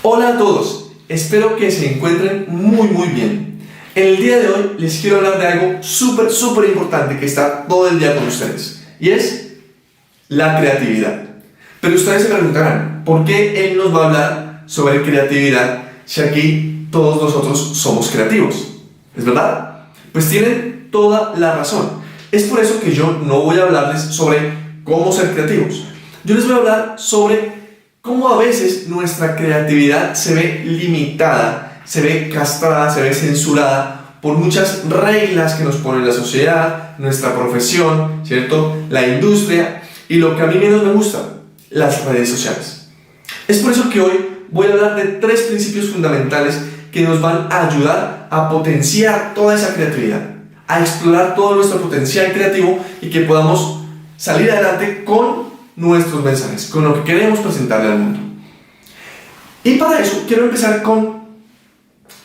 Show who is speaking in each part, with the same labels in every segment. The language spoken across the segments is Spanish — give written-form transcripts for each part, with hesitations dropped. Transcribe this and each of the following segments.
Speaker 1: Hola a todos, espero que se encuentren muy bien. En el día de hoy les quiero hablar de algo súper importante que está todo el día con ustedes, y es la creatividad. Pero ustedes se preguntarán, ¿por qué él nos va a hablar sobre creatividad si aquí todos nosotros somos creativos? ¿Es verdad? Pues tienen toda la razón. Es por eso que yo no voy a hablarles sobre cómo ser creativos. Yo les voy a hablar sobre cómo a veces nuestra creatividad se ve limitada, se ve castrada, se ve censurada por muchas reglas que nos pone la sociedad, nuestra profesión, ¿cierto? La industria y lo que a mí menos me gusta, las redes sociales. Es por eso que hoy voy a hablar de 3 principios fundamentales que nos van a ayudar a potenciar toda esa creatividad, a explorar todo nuestro potencial creativo y que podamos salir adelante con nuestros mensajes, con lo que queremos presentarle al mundo. Y para eso quiero empezar con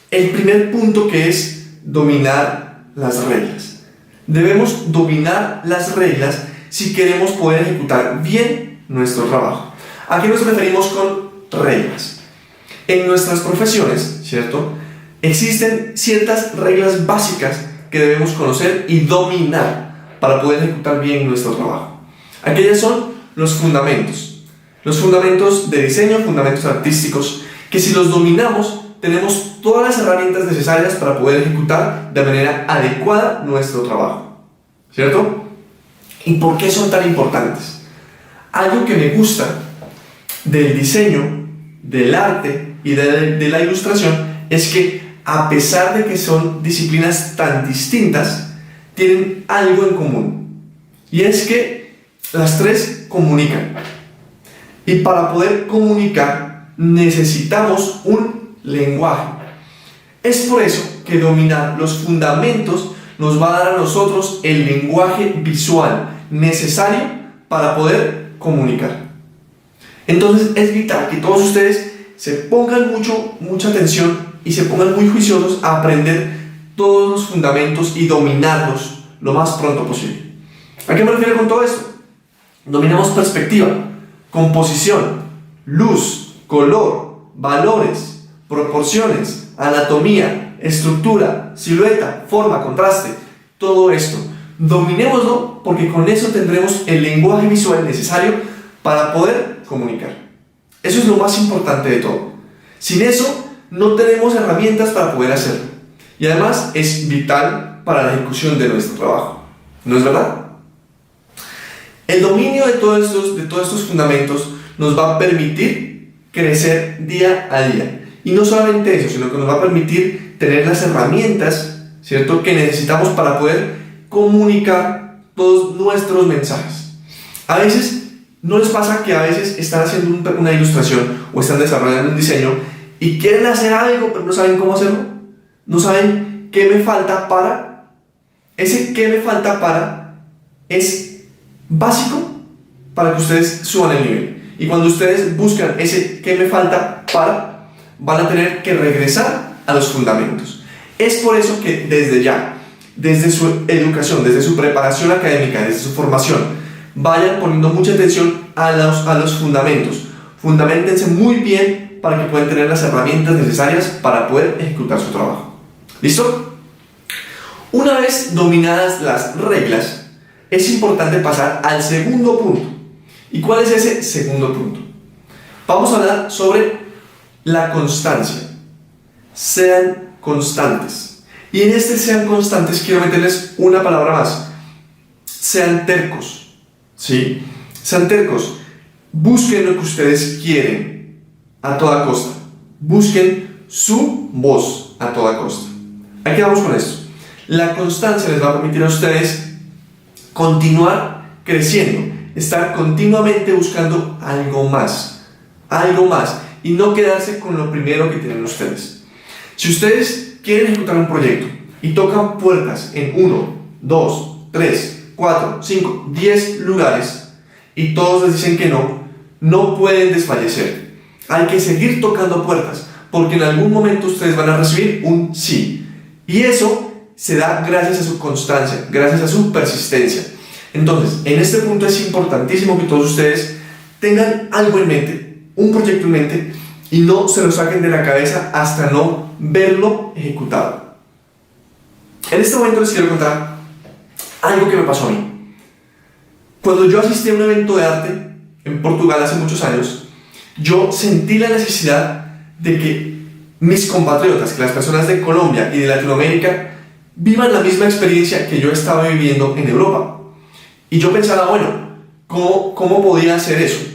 Speaker 1: el primer punto, que es dominar las reglas. Debemos dominar las reglas si queremos poder ejecutar bien nuestro trabajo. ¿A qué nos referimos con reglas? En nuestras profesiones, ¿cierto? Existen ciertas reglas básicas que debemos conocer y dominar para poder ejecutar bien nuestro trabajo. Aquellas son los fundamentos de diseño, fundamentos artísticos, que si los dominamos tenemos todas las herramientas necesarias para poder ejecutar de manera adecuada nuestro trabajo, ¿cierto? ¿Y por qué son tan importantes? Algo que me gusta del diseño, del arte y de la ilustración es que, a pesar de que son disciplinas tan distintas, tienen algo en común, y es que las 3 comunican. Y para poder comunicar necesitamos un lenguaje. Es por eso que dominar los fundamentos nos va a dar a nosotros el lenguaje visual necesario para poder comunicar. Entonces es vital que todos ustedes se pongan mucha atención y se pongan muy juiciosos a aprender todos los fundamentos y dominarlos lo más pronto posible. ¿A qué me refiero con todo esto? Dominamos perspectiva, composición, luz, color, valores, proporciones, anatomía, estructura, silueta, forma, contraste, todo esto. Dominémoslo, porque con eso tendremos el lenguaje visual necesario para poder comunicar. Eso es lo más importante de todo. Sin eso no tenemos herramientas para poder hacerlo. Y además es vital para la ejecución de nuestro trabajo. ¿No es verdad? El dominio de todos estos fundamentos nos va a permitir crecer día a día. Y no solamente eso, sino que nos va a permitir tener las herramientas, ¿cierto?, que necesitamos para poder comunicar todos nuestros mensajes. A veces, ¿no les pasa que a veces están haciendo una ilustración o están desarrollando un diseño y quieren hacer algo, pero no saben cómo hacerlo? No saben qué me falta para. Ese qué me falta para es básico para que ustedes suban el nivel. Y cuando ustedes buscan ese qué me falta para, van a tener que regresar a los fundamentos. Es por eso que desde ya, desde su educación, desde su preparación académica, desde su formación, vayan poniendo mucha atención a los fundamentos. Fundamentense muy bien para que puedan tener las herramientas necesarias para poder ejecutar su trabajo. ¿Listo? Una vez dominadas las reglas, es importante pasar al segundo punto. ¿Y cuál es ese segundo punto? Vamos a hablar sobre la constancia. Sean constantes. Y en este sean constantes quiero meterles una palabra más. Sean tercos. ¿Sí? Sean tercos. Busquen lo que ustedes quieren a toda costa. Busquen su voz a toda costa. Aquí vamos con esto. La constancia les va a permitir a ustedes continuar creciendo, estar continuamente buscando algo más, y no quedarse con lo primero que tienen ustedes. Si ustedes quieren ejecutar un proyecto y tocan puertas en 1, 2, 3, 4, 5, 10 lugares y todos les dicen que no, no pueden desfallecer. Hay que seguir tocando puertas, porque en algún momento ustedes van a recibir un sí, y eso se da gracias a su constancia, gracias a su persistencia. Entonces, en este punto es importantísimo que todos ustedes tengan algo en mente, un proyecto en mente, y no se lo saquen de la cabeza hasta no verlo ejecutado. En este momento les quiero contar algo que me pasó a mí. Cuando yo asistí a un evento de arte en Portugal hace muchos años, yo sentí la necesidad de que mis compatriotas, que las personas de Colombia y de Latinoamérica, vivan la misma experiencia que yo estaba viviendo en Europa. Y yo pensaba, bueno, ¿cómo podía hacer eso?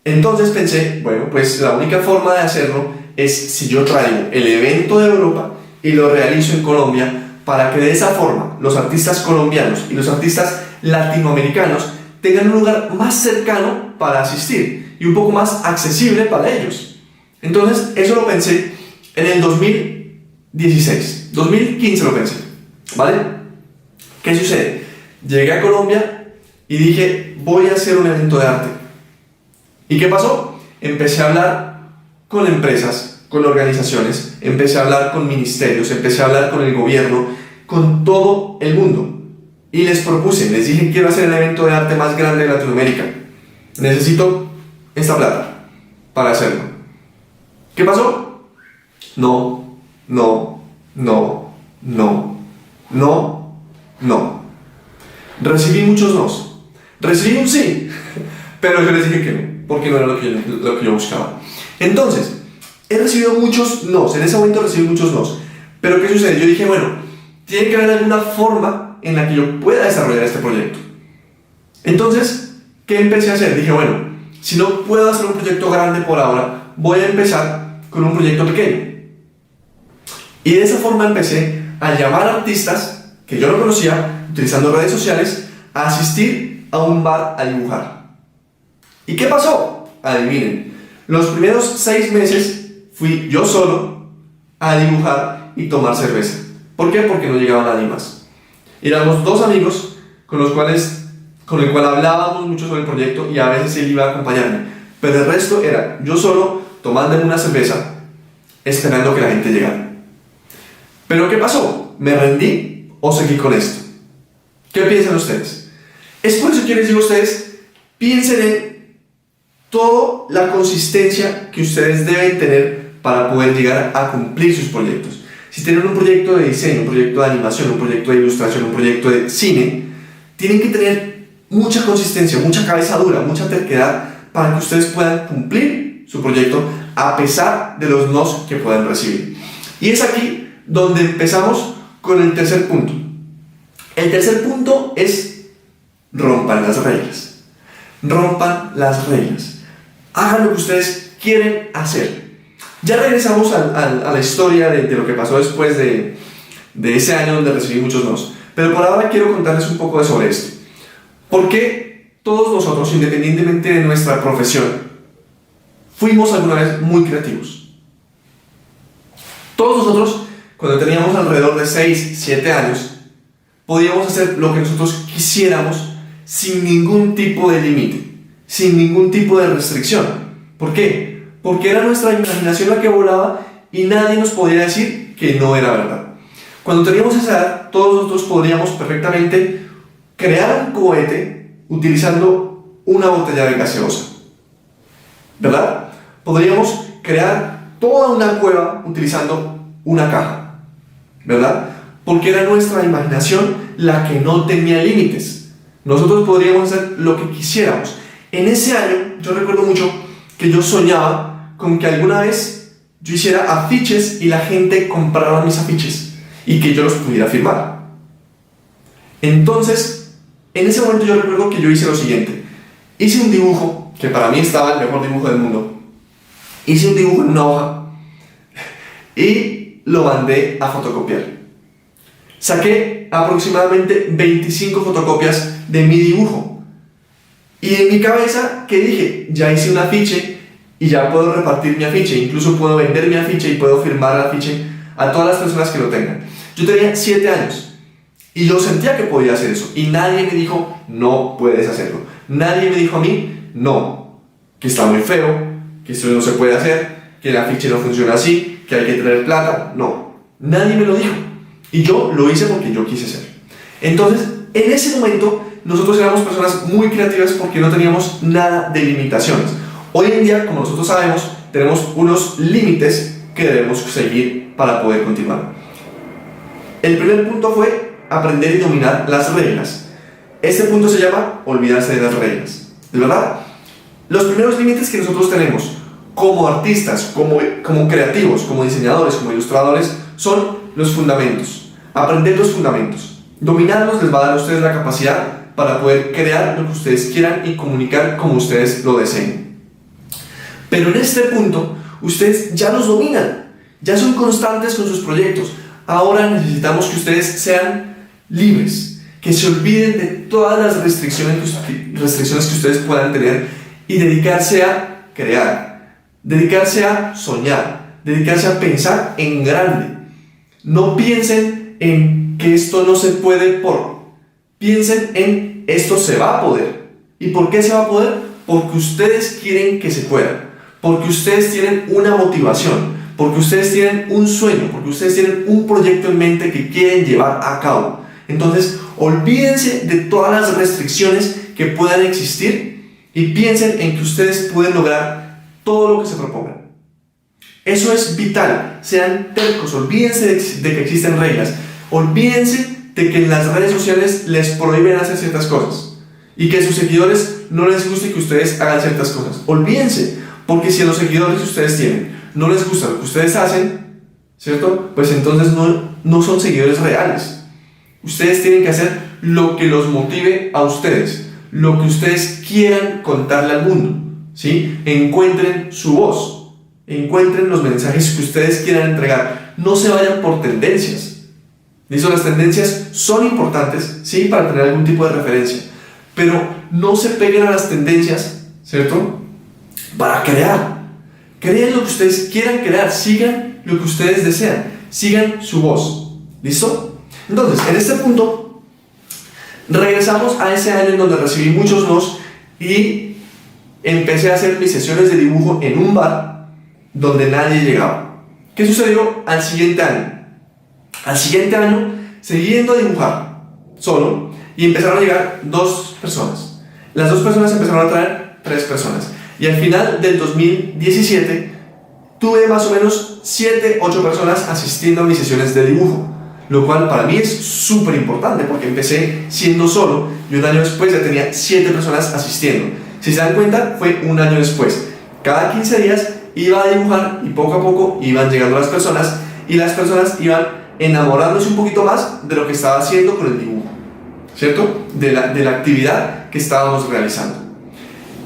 Speaker 1: Entonces pensé, bueno, pues la única forma de hacerlo es si yo traigo el evento de Europa y lo realizo en Colombia, para que de esa forma los artistas colombianos y los artistas latinoamericanos tengan un lugar más cercano para asistir y un poco más accesible para ellos. Entonces eso lo pensé en el 2016, 2015 lo pensé, ¿vale? ¿Qué sucede? Llegué a Colombia y dije, voy a hacer un evento de arte. ¿Y qué pasó? Empecé a hablar con empresas, con organizaciones, empecé a hablar con ministerios, empecé a hablar con el gobierno, con todo el mundo. Y les propuse, les dije, quiero hacer el evento de arte más grande de Latinoamérica. Necesito esta plata para hacerlo. ¿Qué pasó? No. Recibí muchos nos. Recibí un sí, pero yo les dije que no, porque no era lo que yo buscaba. Entonces, he recibido muchos nos, en ese momento recibí muchos nos. Pero ¿qué sucede? Yo dije, bueno, tiene que haber alguna forma en la que yo pueda desarrollar este proyecto. Entonces, ¿qué empecé a hacer? Dije, bueno, si no puedo hacer un proyecto grande por ahora, voy a empezar con un proyecto pequeño. Y de esa forma empecé a llamar a artistas que yo no conocía, utilizando redes sociales, a asistir a un bar a dibujar. ¿Y qué pasó? Adivinen, los primeros 6 meses fui yo solo a dibujar y tomar cerveza. ¿Por qué? Porque no llegaba nadie más. Éramos 2 amigos con el cual hablábamos mucho sobre el proyecto y a veces él iba a acompañarme. Pero el resto era yo solo tomándome una cerveza, esperando que la gente llegara. ¿Pero qué pasó? ¿Me rendí o seguí con esto? ¿Qué piensan ustedes? Es por eso que les digo a ustedes, piensen en toda la consistencia que ustedes deben tener para poder llegar a cumplir sus proyectos. Si tienen un proyecto de diseño, un proyecto de animación, un proyecto de ilustración, un proyecto de cine, tienen que tener mucha consistencia, mucha cabeza dura, mucha terquedad para que ustedes puedan cumplir su proyecto a pesar de los nos que puedan recibir. Y es aquí donde empezamos con el tercer punto. El tercer punto es rompan las reglas. Rompan las reglas. Hagan lo que ustedes quieren hacer. Ya regresamos a la historia de lo que pasó después de ese año donde recibí muchos nos. Pero por ahora quiero contarles un poco sobre esto. ¿Por qué todos nosotros, independientemente de nuestra profesión, fuimos alguna vez muy creativos? Todos nosotros, cuando teníamos alrededor de 6, 7 años, podíamos hacer lo que nosotros quisiéramos sin ningún tipo de límite, sin ningún tipo de restricción. ¿Por qué? Porque era nuestra imaginación la que volaba y nadie nos podía decir que no era verdad. Cuando teníamos esa edad, todos nosotros podríamos perfectamente crear un cohete utilizando una botella de gaseosa, ¿verdad? Podríamos crear toda una cueva utilizando una caja, ¿verdad? Porque era nuestra imaginación la que no tenía límites. Nosotros podríamos hacer lo que quisiéramos. En ese año, yo recuerdo mucho que yo soñaba con que alguna vez yo hiciera afiches y la gente comprara mis afiches y que yo los pudiera firmar. Entonces, en ese momento yo recuerdo que yo hice lo siguiente. Hice un dibujo, que para mí estaba el mejor dibujo del mundo. Hice un dibujo en una hoja y lo mandé a fotocopiar. Saqué aproximadamente 25 fotocopias de mi dibujo. Y en mi cabeza, ¿qué dije? Ya hice un afiche y ya puedo repartir mi afiche. Incluso puedo vender mi afiche y puedo firmar el afiche a todas las personas que lo tengan. Yo tenía 7 años y yo sentía que podía hacer eso. Y nadie me dijo, no puedes hacerlo. Nadie me dijo a mí, no, que está muy feo, que esto no se puede hacer, que el afiche no funciona así, que hay que tener plata. No, nadie me lo dijo. Y yo lo hice porque yo quise ser. Entonces, en ese momento, nosotros éramos personas muy creativas porque no teníamos nada de limitaciones. Hoy en día, como nosotros sabemos, tenemos unos límites que debemos seguir para poder continuar. El primer punto fue aprender y dominar las reglas. Este punto se llama olvidarse de las reglas. ¿Es verdad? Los primeros límites que nosotros tenemos como artistas, como creativos, como diseñadores, como ilustradores, son los fundamentos. Aprender los fundamentos. Dominarlos les va a dar a ustedes la capacidad para poder crear lo que ustedes quieran y comunicar como ustedes lo deseen. Pero en este punto, ustedes ya los dominan, ya son constantes con sus proyectos. Ahora necesitamos que ustedes sean libres, que se olviden de todas las restricciones que ustedes puedan tener y dedicarse a crear, dedicarse a soñar, dedicarse a pensar en grande. No piensen en que esto no se puede piensen en esto se va a poder. ¿Y por qué se va a poder? Porque ustedes quieren que se pueda, porque ustedes tienen una motivación, porque ustedes tienen un sueño, porque ustedes tienen un proyecto en mente que quieren llevar a cabo. Entonces, olvídense de todas las restricciones que puedan existir y piensen en que ustedes pueden lograr todo lo que se propongan. Eso es vital. Sean tercos, olvídense de que existen reglas, olvídense de que en las redes sociales les prohíben hacer ciertas cosas y que a sus seguidores no les guste que ustedes hagan ciertas cosas. Olvídense, porque si a los seguidores que ustedes tienen no les gusta lo que ustedes hacen, ¿cierto? Pues entonces no son seguidores reales. Ustedes tienen que hacer lo que los motive a ustedes, lo que ustedes quieran contarle al mundo, ¿sí? Encuentren su voz, encuentren los mensajes que ustedes quieran entregar. No se vayan por tendencias. ¿Listo? Las tendencias son importantes, ¿sí? Para tener algún tipo de referencia, pero no se peguen a las tendencias, ¿cierto? Para crear. Creen lo que ustedes quieran crear, sigan lo que ustedes desean, sigan su voz. ¿Listo? Entonces, en este punto, regresamos a ese año en donde recibí muchos nos y empecé a hacer mis sesiones de dibujo en un bar donde nadie llegaba. ¿Qué sucedió al siguiente año? Al siguiente año seguí yendo a dibujar solo y empezaron a llegar 2 personas. Las 2 personas empezaron a traer 3 personas. Y al final del 2017 tuve más o menos 7, 8 personas asistiendo a mis sesiones de dibujo, lo cual para mí es súper importante porque empecé siendo solo y un año después ya tenía 7 personas asistiendo. Si se dan cuenta, fue un año después. Cada 15 días iba a dibujar y poco a poco iban llegando las personas y las personas iban enamorándose un poquito más de lo que estaba haciendo con el dibujo, ¿cierto? De la actividad que estábamos realizando.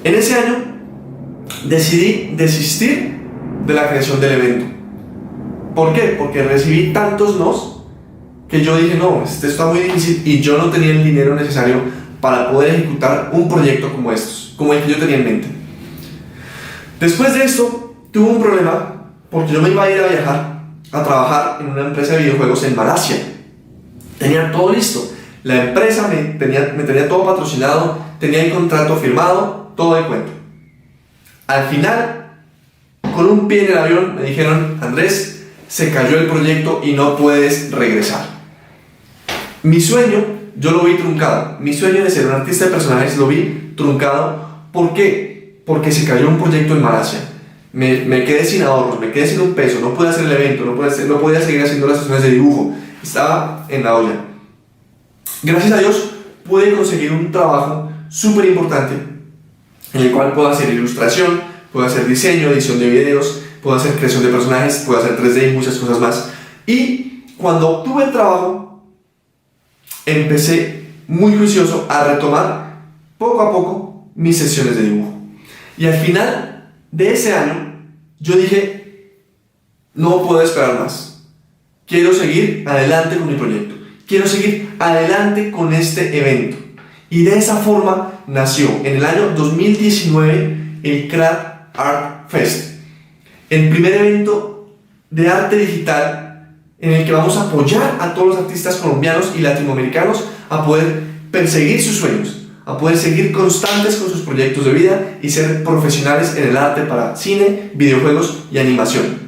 Speaker 1: En ese año decidí desistir de la creación del evento. ¿Por qué? Porque recibí tantos nos que yo dije, no, esto está muy difícil y yo no tenía el dinero necesario para poder ejecutar un proyecto como estos, como el que yo tenía en mente. Después de esto, tuve un problema porque yo me iba a ir a viajar a trabajar en una empresa de videojuegos en Malasia. Tenía todo listo. La empresa me tenía todo patrocinado, tenía el contrato firmado, todo de cuento. Al final, con un pie en el avión, me dijeron, Andrés, se cayó el proyecto y no puedes regresar. Mi sueño, yo lo vi truncado. Mi sueño de ser un artista de personajes lo vi truncado. ¿Por qué? Porque se cayó un proyecto en Malasia. Me quedé sin ahorros, me quedé sin un peso, no pude hacer el evento, no podía seguir haciendo las sesiones de dibujo. Estaba en la olla. Gracias a Dios pude conseguir un trabajo súper importante en el cual puedo hacer ilustración, puedo hacer diseño, edición de videos, puedo hacer creación de personajes, puedo hacer 3D y muchas cosas más. Y cuando obtuve el trabajo, empecé muy juicioso a retomar poco a poco mis sesiones de dibujo. Y al final de ese año, yo dije, no puedo esperar más. Quiero seguir adelante con mi proyecto. Quiero seguir adelante con este evento. Y de esa forma nació en el año 2019 el Craft Art Fest, el primer evento de arte digital en el que vamos a apoyar a todos los artistas colombianos y latinoamericanos a poder perseguir sus sueños, a poder seguir constantes con sus proyectos de vida y ser profesionales en el arte para cine, videojuegos y animación.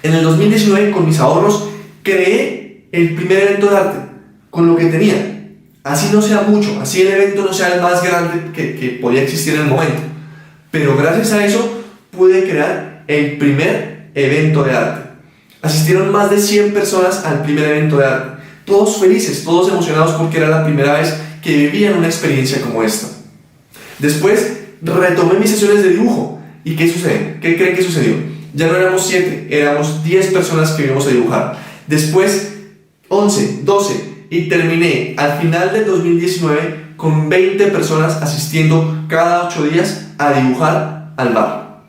Speaker 1: En el 2019, con mis ahorros, creé el primer evento de arte, con lo que tenía. Así no sea mucho, así el evento no sea el más grande que podía existir en el momento. pero gracias a eso pude crear el primer evento de arte. Asistieron más de 100 personas al primer evento de arte, todos felices, todos emocionados porque era la primera vez que vivían una experiencia como esta. Después retomé mis sesiones de dibujo. ¿Y qué sucede? ¿Qué creen que sucedió? Ya no éramos 7, éramos 10 personas que íbamos a dibujar. Después 11, 12 y terminé al final del 2019 con 20 personas asistiendo cada 8 días a dibujar al bar.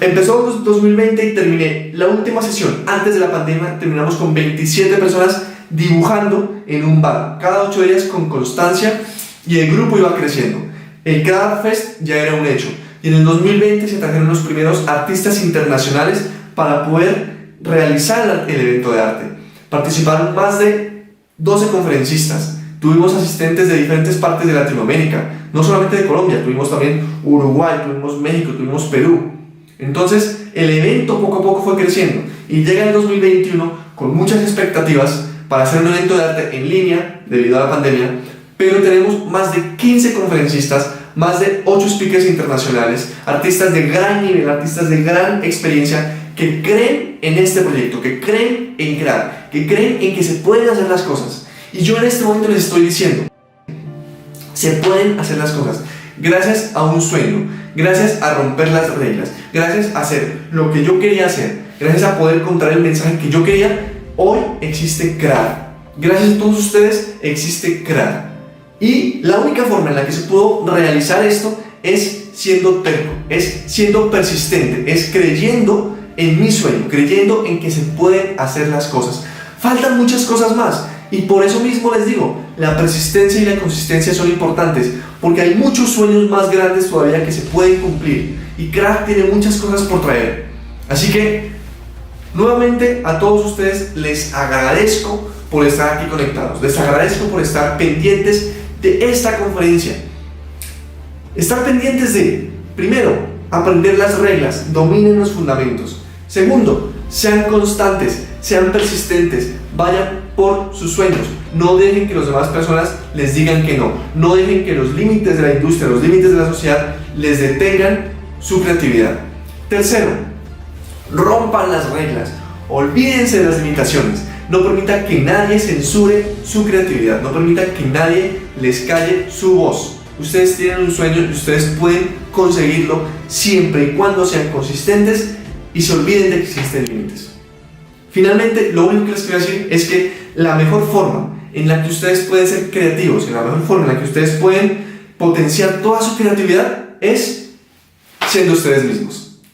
Speaker 1: Empezó el 2020 y terminé la última sesión antes de la pandemia. Terminamos con 27 personas dibujando en un bar cada 8 días con constancia, y el grupo iba creciendo. El Craft Fest ya era un hecho, y en el 2020 se trajeron los primeros artistas internacionales para poder realizar el evento de arte. Participaron más de 12 conferencistas. Tuvimos asistentes de diferentes partes de Latinoamérica, no solamente de Colombia, tuvimos también Uruguay, tuvimos México, tuvimos Perú. Entonces el evento poco a poco fue creciendo y llega el 2021 con muchas expectativas para hacer un evento de arte en línea debido a la pandemia, pero tenemos más de 15 conferencistas, más de 8 speakers internacionales, artistas de gran nivel, artistas de gran experiencia que creen en este proyecto, que creen en crear, que creen en que se pueden hacer las cosas. Y yo en este momento les estoy diciendo, se pueden hacer las cosas gracias a un sueño, gracias a romper las reglas, gracias a hacer lo que yo quería hacer, gracias a poder contar el mensaje que yo quería. Hoy existe CRAR. Gracias a todos ustedes existe CRAR. Y la única forma en la que se pudo realizar esto es siendo terco, es siendo persistente, es creyendo en mi sueño, creyendo en que se pueden hacer las cosas. Faltan muchas cosas más, y por eso mismo les digo, la persistencia y la consistencia son importantes, porque hay muchos sueños más grandes todavía que se pueden cumplir, y CRAR tiene muchas cosas por traer. Así que nuevamente a todos ustedes les agradezco por estar aquí conectados, les agradezco por estar pendientes de esta conferencia. Estar pendientes de, primero, aprender las reglas, dominen los fundamentos. Segundo, sean constantes, sean persistentes, vayan por sus sueños. No dejen que las demás personas les digan que no. No dejen que los límites de la industria, los límites de la sociedad les detengan su creatividad. Tercero, rompan las reglas, olvídense de las limitaciones. No permita que nadie censure su creatividad, no permita que nadie les calle su voz. Ustedes tienen un sueño y ustedes pueden conseguirlo siempre y cuando sean consistentes y se olviden de que existen límites. Finalmente, lo único que les quiero decir es que la mejor forma en la que ustedes pueden ser creativos, la mejor forma en la que ustedes pueden potenciar toda su creatividad es siendo ustedes mismos.